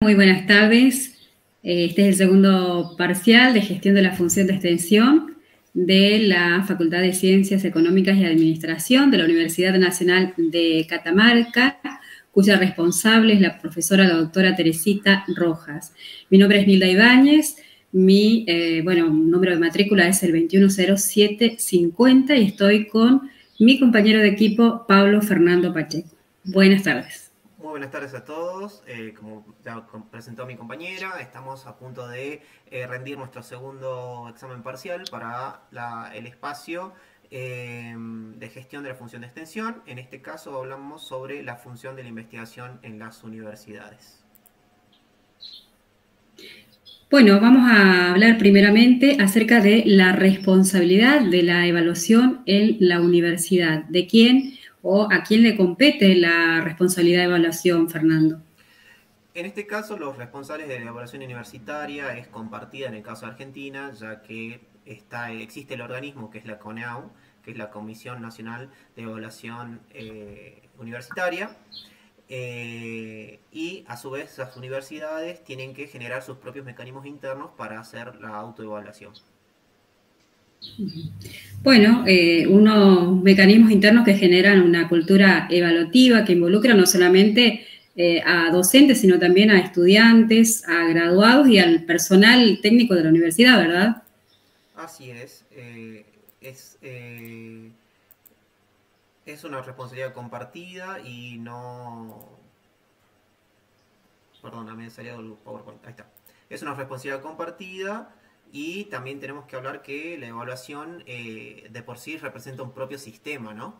Muy buenas tardes. Este es el segundo parcial de gestión de la función de extensión de la Facultad de Ciencias Económicas y Administración de la Universidad Nacional de Catamarca, cuya responsable es la profesora, la doctora Teresita Rojas. Mi nombre es Nilda Ibáñez, mi número de matrícula es el 210750 y estoy con mi compañero de equipo, Pablo Fernando Pacheco. Buenas tardes. Muy buenas tardes a todos. Como ya presentó mi compañera, estamos a punto de rendir nuestro segundo examen parcial para el espacio de gestión de la función de extensión. En este caso hablamos sobre la función de la investigación en las universidades. Bueno, vamos a hablar primeramente acerca de la responsabilidad de la evaluación en la universidad. ¿De quién o a quién le compete la responsabilidad de evaluación, Fernando? En este caso, los responsables de la evaluación universitaria es compartida en el caso de Argentina, ya que existe el organismo que es la CONEAU, que es la Comisión Nacional de Evaluación Universitaria, y a su vez las universidades tienen que generar sus propios mecanismos internos para hacer la autoevaluación. Bueno, unos mecanismos internos que generan una cultura evaluativa que involucra no solamente a docentes, sino también a estudiantes, a graduados y al personal técnico de la universidad, ¿verdad? Así es. Es una responsabilidad compartida y no... Perdona, me salió el PowerPoint. Ahí está. Es una responsabilidad compartida y también tenemos que hablar que la evaluación de por sí representa un propio sistema, ¿no?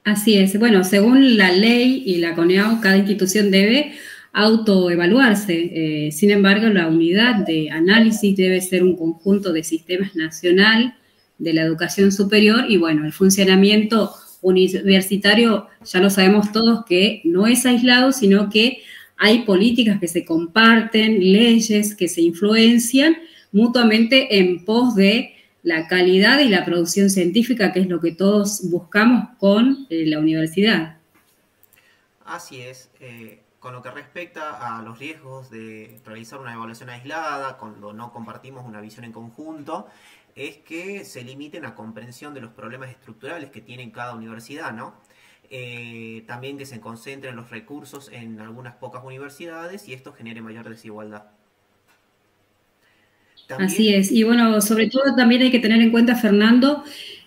Así es. Bueno, según la ley y la CONEAU, cada institución debe autoevaluarse. Sin embargo, la unidad de análisis debe ser un conjunto de sistemas nacional de la educación superior y, bueno, el funcionamiento universitario, ya lo sabemos todos, que no es aislado, sino que hay políticas que se comparten, leyes que se influencian mutuamente en pos de la calidad y la producción científica, que es lo que todos buscamos con la universidad. Así es. Con lo que respecta a los riesgos de realizar una evaluación aislada, cuando no compartimos una visión en conjunto, es que se limiten a comprensión de los problemas estructurales que tiene cada universidad, ¿no? También que se concentren los recursos en algunas pocas universidades y esto genere mayor desigualdad. También... Así es. Y bueno, sobre todo también hay que tener en cuenta, Fernando,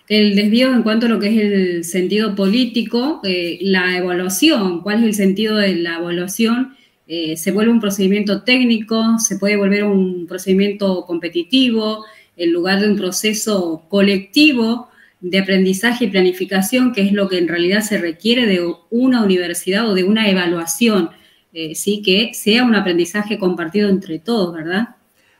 el desvío en cuanto a lo que es el sentido político, la evaluación, cuál es el sentido de la evaluación, se vuelve un procedimiento técnico, se puede volver un procedimiento competitivo, en lugar de un proceso colectivo de aprendizaje y planificación, que es lo que en realidad se requiere de una universidad o de una evaluación, sí, que sea un aprendizaje compartido entre todos, ¿verdad?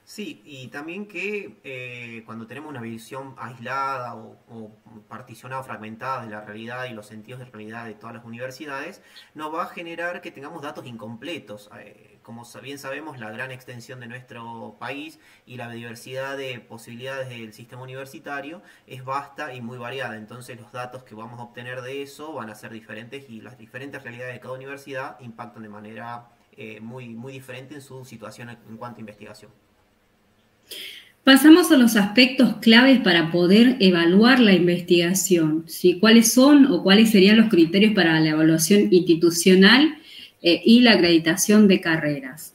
Sí, y también que cuando tenemos una visión aislada o particionada o fragmentada de la realidad y los sentidos de realidad de todas las universidades, nos va a generar que tengamos datos incompletos. Como bien sabemos, la gran extensión de nuestro país y la diversidad de posibilidades del sistema universitario es vasta y muy variada. Entonces los datos que vamos a obtener de eso van a ser diferentes y las diferentes realidades de cada universidad impactan de manera muy diferente en su situación en cuanto a investigación. Pasamos a los aspectos claves para poder evaluar la investigación, ¿sí? ¿Cuáles son o cuáles serían los criterios para la evaluación institucional y la acreditación de carreras?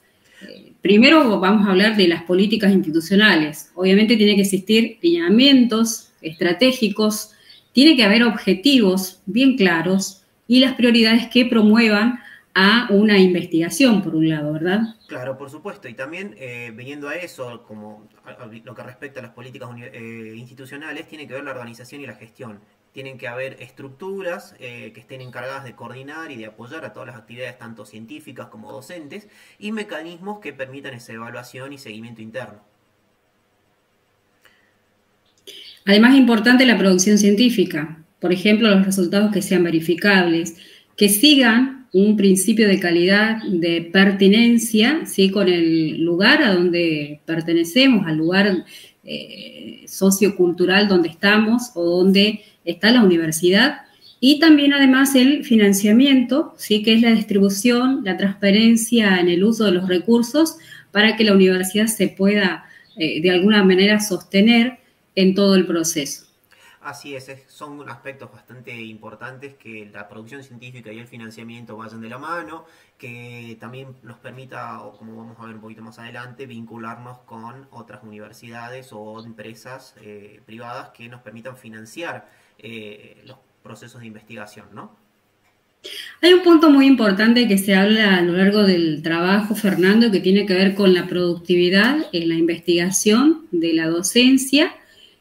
Primero vamos a hablar de las políticas institucionales. Obviamente tiene que existir lineamientos estratégicos, tiene que haber objetivos bien claros y las prioridades que promuevan a una investigación, por un lado, ¿verdad? Claro, por supuesto. Y también, viniendo a eso, como a lo que respecta a las políticas institucionales, tiene que ver la organización y la gestión. Tienen que haber estructuras que estén encargadas de coordinar y de apoyar a todas las actividades, tanto científicas como docentes, y mecanismos que permitan esa evaluación y seguimiento interno. Además, es importante la producción científica. Por ejemplo, los resultados que sean verificables, que sigan un principio de calidad, de pertinencia, ¿sí? Con el lugar a donde pertenecemos, al lugar sociocultural donde estamos o donde está la universidad, Y también además el financiamiento, ¿sí? Que es la distribución, la transparencia en el uso de los recursos para que la universidad se pueda de alguna manera sostener en todo el proceso. Así son aspectos bastante importantes que la producción científica y el financiamiento vayan de la mano, que también nos permita, o como vamos a ver un poquito más adelante, vincularnos con otras universidades o empresas privadas que nos permitan financiar los procesos de investigación, ¿no? Hay un punto muy importante que se habla a lo largo del trabajo, Fernando, que tiene que ver con la productividad en la investigación de la docencia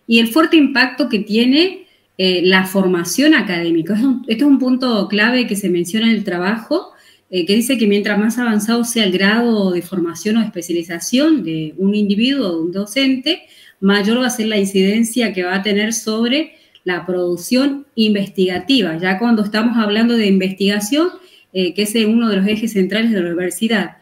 y el fuerte impacto que tiene la formación académica. Este es un punto clave que se menciona en el trabajo, que dice que mientras más avanzado sea el grado de formación o de especialización de un individuo o de un docente, mayor va a ser la incidencia que va a tener sobre la producción investigativa, ya cuando estamos hablando de investigación, que es uno de los ejes centrales de la universidad.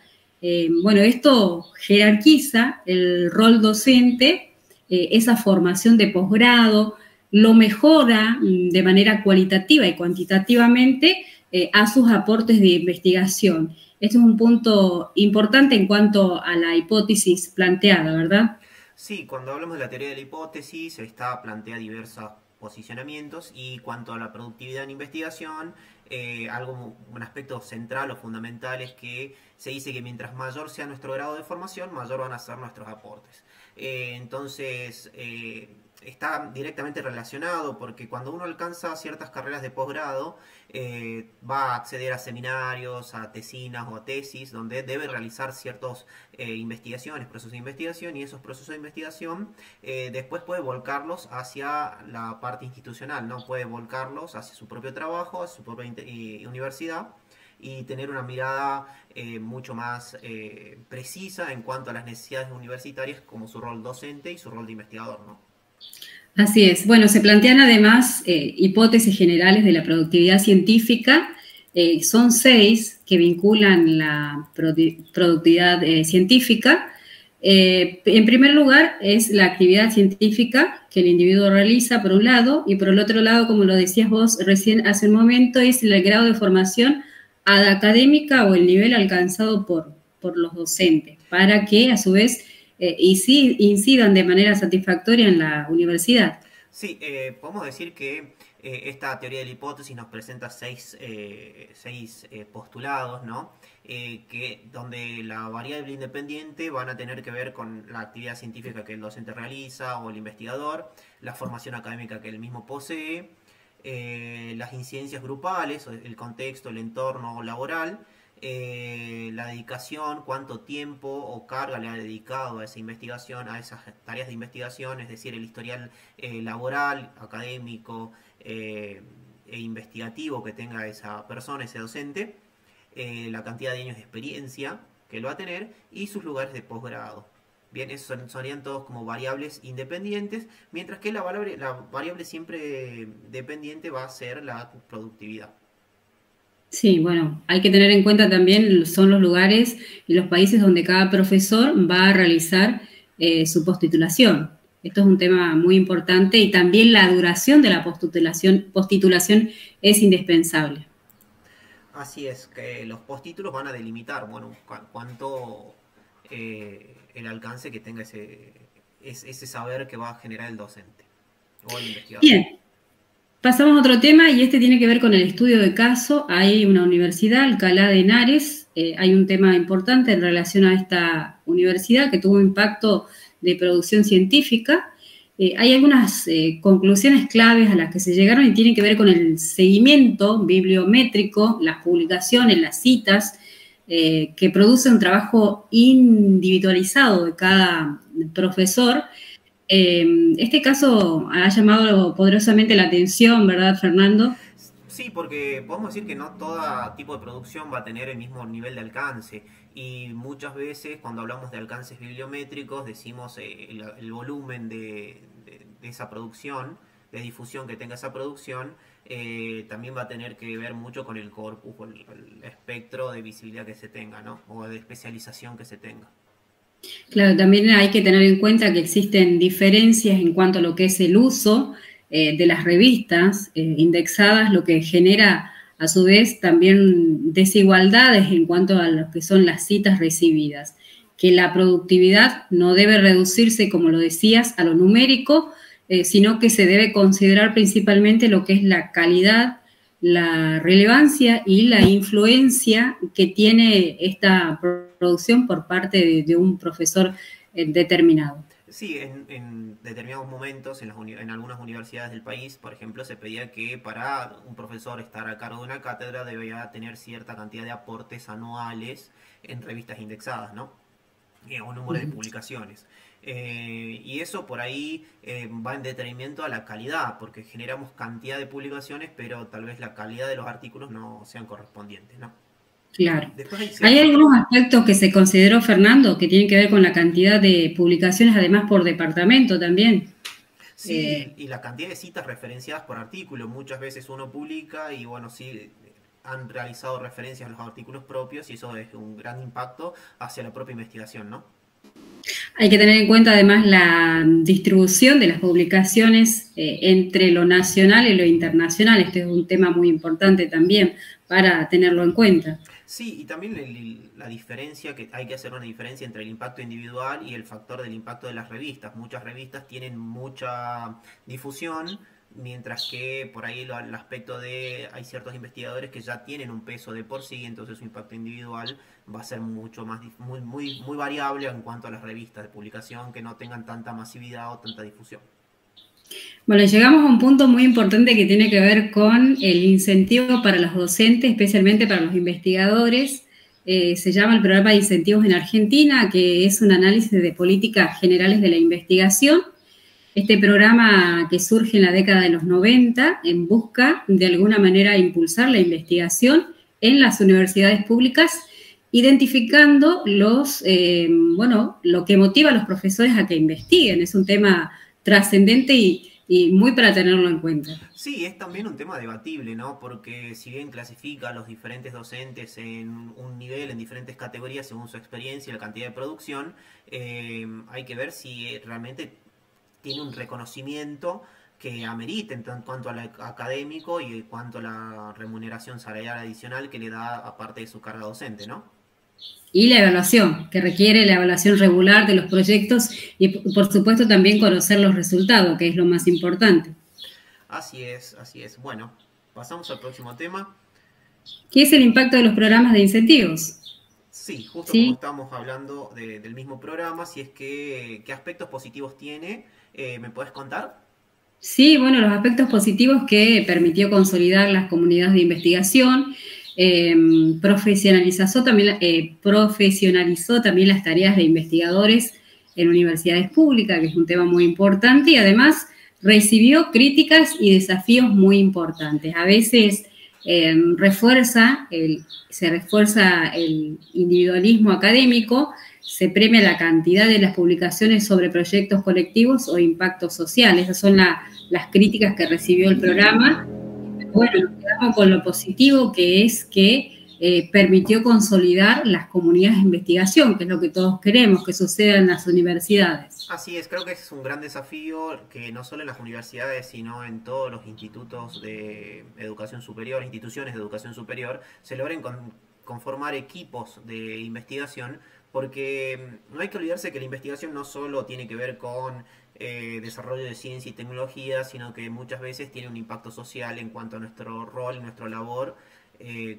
Bueno, esto jerarquiza el rol docente, esa formación de posgrado, lo mejora de manera cualitativa y cuantitativamente a sus aportes de investigación. Este es un punto importante en cuanto a la hipótesis planteada, ¿verdad? Sí, cuando hablamos de la teoría de la hipótesis, está plantea diversos posicionamientos y cuanto a la productividad en investigación, un aspecto central o fundamental es que se dice que mientras mayor sea nuestro grado de formación, mayor van a ser nuestros aportes. Entonces, está directamente relacionado porque cuando uno alcanza ciertas carreras de posgrado, va a acceder a seminarios, a tesinas o a tesis, donde debe realizar ciertas investigaciones, procesos de investigación, y esos procesos de investigación después puede volcarlos hacia la parte institucional, ¿no? Puede volcarlos hacia su propio trabajo, hacia su propia universidad, y tener una mirada mucho más precisa en cuanto a las necesidades universitarias, como su rol docente y su rol de investigador, ¿no? Así es. Bueno, se plantean además hipótesis generales de la productividad científica. Son 6 que vinculan la productividad científica. En primer lugar, es la actividad científica que el individuo realiza, por un lado, y por el otro lado, como lo decías vos recién hace un momento, es el grado de formación académica o el nivel alcanzado por los docentes, para que a su vez incidan de manera satisfactoria en la universidad. Sí, podemos decir que esta teoría de la hipótesis nos presenta seis postulados, ¿no? Donde la variable independiente van a tener que ver con la actividad científica que el docente realiza o el investigador, la formación académica que él mismo posee, las incidencias grupales, el contexto, el entorno laboral, la dedicación, cuánto tiempo o carga le ha dedicado a esa investigación, a esas tareas de investigación, es decir, el historial laboral, académico e investigativo que tenga esa persona, ese docente, la cantidad de años de experiencia que él va a tener y sus lugares de posgrado. Bien, esos serían todos como variables independientes, mientras que la variable siempre dependiente va a ser la productividad. Sí, bueno, hay que tener en cuenta también son los lugares y los países donde cada profesor va a realizar su postitulación. Esto es un tema muy importante y también la duración de la postitulación es indispensable. Así es, que los postítulos van a delimitar, bueno, cuánto el alcance que tenga ese saber que va a generar el docente o el investigador. Bien, pasamos a otro tema y este tiene que ver con el estudio de caso. Hay una universidad, Alcalá de Henares, hay un tema importante en relación a esta universidad que tuvo impacto de producción científica. Hay algunas conclusiones claves a las que se llegaron y tienen que ver con el seguimiento bibliométrico, las publicaciones, las citas, que produce un trabajo individualizado de cada profesor. Este caso ha llamado poderosamente la atención, ¿verdad, Fernando? Sí, porque podemos decir que no todo tipo de producción va a tener el mismo nivel de alcance y muchas veces cuando hablamos de alcances bibliométricos decimos el volumen de esa producción, de difusión que tenga esa producción, también va a tener que ver mucho con el corpus o el espectro de visibilidad que se tenga, ¿no? O de especialización que se tenga. Claro, también hay que tener en cuenta que existen diferencias en cuanto a lo que es el uso de las revistas indexadas, lo que genera a su vez también desigualdades en cuanto a lo que son las citas recibidas, que la productividad no debe reducirse, como lo decías, a lo numérico, sino que se debe considerar principalmente lo que es la calidad, la relevancia y la influencia que tiene esta producción por parte de un profesor determinado. Sí, en determinados momentos en algunas universidades del país, por ejemplo, se pedía que para un profesor estar a cargo de una cátedra debía tener cierta cantidad de aportes anuales en revistas indexadas, ¿no? O número de publicaciones. Y eso por ahí va en detrimento a la calidad, porque generamos cantidad de publicaciones, pero tal vez la calidad de los artículos no sean correspondientes, ¿no? Claro. Después hay Hay ciertos... algunos aspectos que se consideró, Fernando, que tienen que ver con la cantidad de publicaciones, además por departamento también. Sí, y la cantidad de citas referenciadas por artículo. Muchas veces uno publica y bueno, sí, han realizado referencias a los artículos propios y eso es un gran impacto hacia la propia investigación, ¿no? Hay que tener en cuenta además la distribución de las publicaciones entre lo nacional y lo internacional. Este es un tema muy importante también para tenerlo en cuenta. Sí, y también la diferencia, que hay que hacer una diferencia entre el impacto individual y el factor del impacto de las revistas. Muchas revistas tienen mucha difusión, mientras que por ahí el aspecto de hay ciertos investigadores que ya tienen un peso de por sí, entonces su impacto individual va a ser mucho más muy variable en cuanto a las revistas de publicación que no tengan tanta masividad o tanta difusión. Bueno, llegamos a un punto muy importante que tiene que ver con el incentivo para los docentes, especialmente para los investigadores. Se llama el programa de incentivos en Argentina, que es un análisis de políticas generales de la investigación. Este programa que surge en la década de los 90 en busca de alguna manera impulsar la investigación en las universidades públicas, identificando lo que motiva a los profesores a que investiguen. Es un tema trascendente y muy para tenerlo en cuenta. Sí, es también un tema debatible, ¿no? Porque si bien clasifica a los diferentes docentes en un nivel, en diferentes categorías según su experiencia y la cantidad de producción, hay que ver si realmente tiene un reconocimiento que amerite en cuanto al académico y en cuanto a la remuneración salarial adicional que le da aparte de su carga docente, ¿no? Y la evaluación, que requiere la evaluación regular de los proyectos y, por supuesto, también conocer los resultados, que es lo más importante. Así es, así es. Bueno, pasamos al próximo tema. ¿Qué es el impacto de los programas de incentivos? Sí, justo como ¿Sí? estamos hablando del mismo programa, si es que qué aspectos positivos tiene, ¿me puedes contar? Sí, bueno, los aspectos positivos que permitió consolidar las comunidades de investigación, eh, profesionalizó también las tareas de investigadores en universidades públicas, que es un tema muy importante, y además recibió críticas y desafíos muy importantes. A veces se refuerza el individualismo académico, se premia la cantidad de las publicaciones sobre proyectos colectivos o impactos sociales. Esas son las críticas que recibió el programa. Bueno, nos quedamos con lo positivo, que es que permitió consolidar las comunidades de investigación, que es lo que todos queremos que suceda en las universidades. Así es, creo que es un gran desafío que no solo en las universidades, sino en todos los institutos de educación superior, instituciones de educación superior, se logren conformar equipos de investigación, porque no hay que olvidarse que la investigación no solo tiene que ver con desarrollo de ciencia y tecnología, sino que muchas veces tiene un impacto social en cuanto a nuestro rol y nuestra labor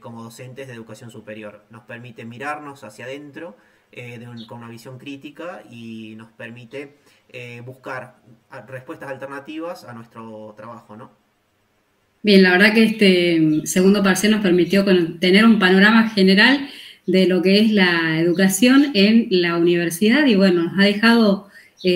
como docentes de educación superior. Nos permite mirarnos hacia adentro con una visión crítica y nos permite buscar respuestas alternativas a nuestro trabajo, ¿no? Bien, la verdad que este segundo parcial nos permitió tener un panorama general de lo que es la educación en la universidad y bueno, nos ha dejado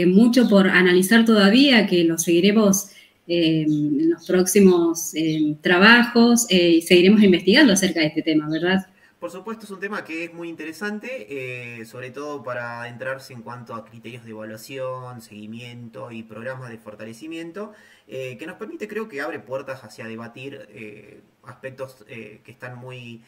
mucho por analizar todavía, que lo seguiremos en los próximos trabajos y seguiremos investigando acerca de este tema, ¿verdad? Por supuesto, es un tema que es muy interesante, sobre todo para adentrarse en cuanto a criterios de evaluación, seguimiento y programas de fortalecimiento, que nos permite, creo que abre puertas hacia debatir aspectos que están muy,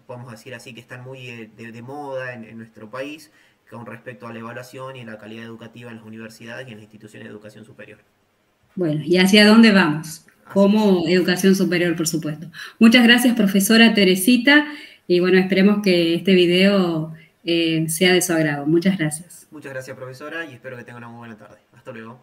podemos decir así, que están muy de moda en nuestro país con respecto a la evaluación y la calidad educativa en las universidades y en las instituciones de educación superior. Bueno, ¿y hacia dónde vamos? Así es. Como educación superior, por supuesto. Muchas gracias, profesora Teresita, y bueno, esperemos que este video sea de su agrado. Muchas gracias. Muchas gracias, profesora, y espero que tenga una muy buena tarde. Hasta luego.